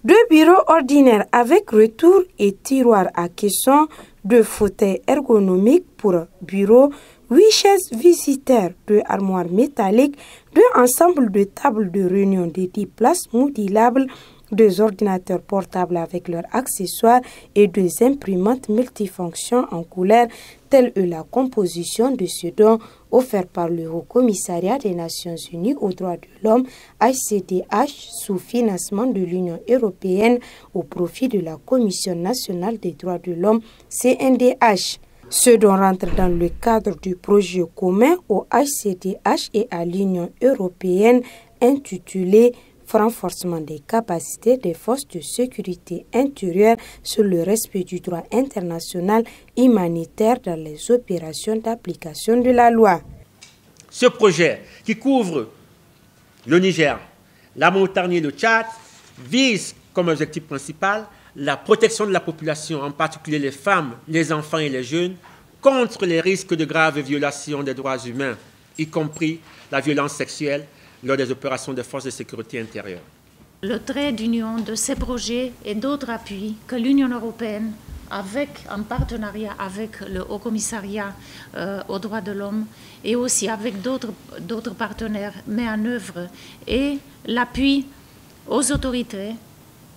2 bureaux ordinaires avec retour et tiroir à caisson, 2 fauteuils ergonomiques pour bureau, 8 chaises visiteurs, 2 armoires métalliques, 2 ensembles de tables de réunion de 10 places modulables, 2 ordinateurs portables avec leurs accessoires et 2 imprimantes multifonctions en couleur, telle est la composition de ce don offert par le Haut Commissariat des Nations Unies aux droits de l'homme, HCDH, sous financement de l'Union européenne au profit de la Commission nationale des droits de l'homme, CNDH. Ce don rentre dans le cadre du projet commun au HCDH et à l'Union européenne intitulé renforcement des capacités des forces de sécurité intérieure sur le respect du droit international humanitaire dans les opérations d'application de la loi. Ce projet, qui couvre le Niger, la Mauritanie et le Tchad, vise comme objectif principal la protection de la population, en particulier les femmes, les enfants et les jeunes, contre les risques de graves violations des droits humains, y compris la violence sexuelle, lors des opérations des forces de sécurité intérieure. Le trait d'union de ces projets et d'autres appuis que l'Union européenne, en partenariat avec le Haut Commissariat aux droits de l'homme et aussi avec d'autres partenaires, met en œuvre, et l'appui aux autorités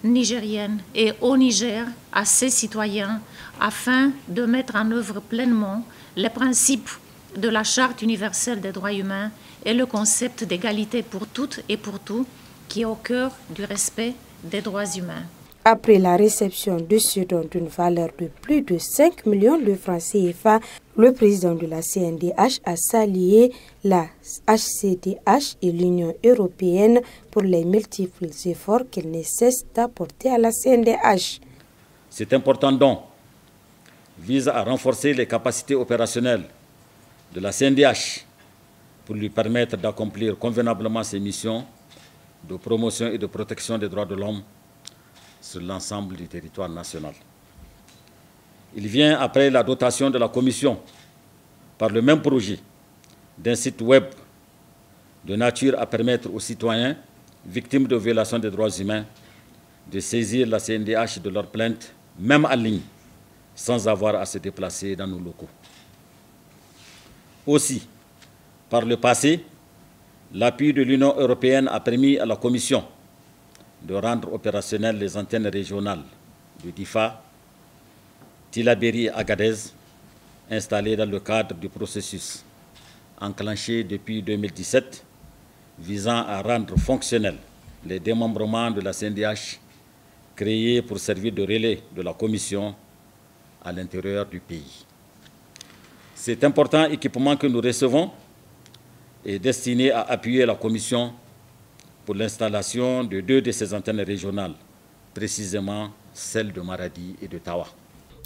nigériennes et au Niger, à ses citoyens, afin de mettre en œuvre pleinement les principes de la Charte universelle des droits humains et le concept d'égalité pour toutes et pour tous qui est au cœur du respect des droits humains. Après la réception de ce don d'une valeur de plus de 5 millions de francs CFA, le président de la CNDH a salué la HCDH et l'Union européenne pour les multiples efforts qu'elle ne cesse d'apporter à la CNDH. Cet important don vise à renforcer les capacités opérationnelles de la CNDH pour lui permettre d'accomplir convenablement ses missions de promotion et de protection des droits de l'homme sur l'ensemble du territoire national. Il vient après la dotation de la Commission par le même projet d'un site web de nature à permettre aux citoyens victimes de violations des droits humains de saisir la CNDH de leurs plaintes, même en ligne, sans avoir à se déplacer dans nos locaux. Aussi, par le passé, l'appui de l'Union européenne a permis à la Commission de rendre opérationnelles les antennes régionales de Difa, Tillabéri et Agadez, installées dans le cadre du processus enclenché depuis 2017, visant à rendre fonctionnels les démembrements de la CNDH créés pour servir de relais de la Commission à l'intérieur du pays. Cet important équipement que nous recevons est destiné à appuyer la Commission pour l'installation de 2 de ces antennes régionales, précisément celles de Maradi et de Tawa.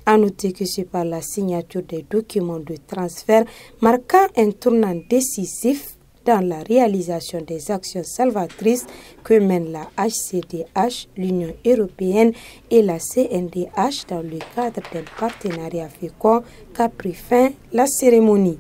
À noter que c'est par la signature des documents de transfert marquant un tournant décisif dans la réalisation des actions salvatrices que mènent la HCDH, l'Union européenne et la CNDH dans le cadre d'un partenariat fécond qu'a pris fin la cérémonie.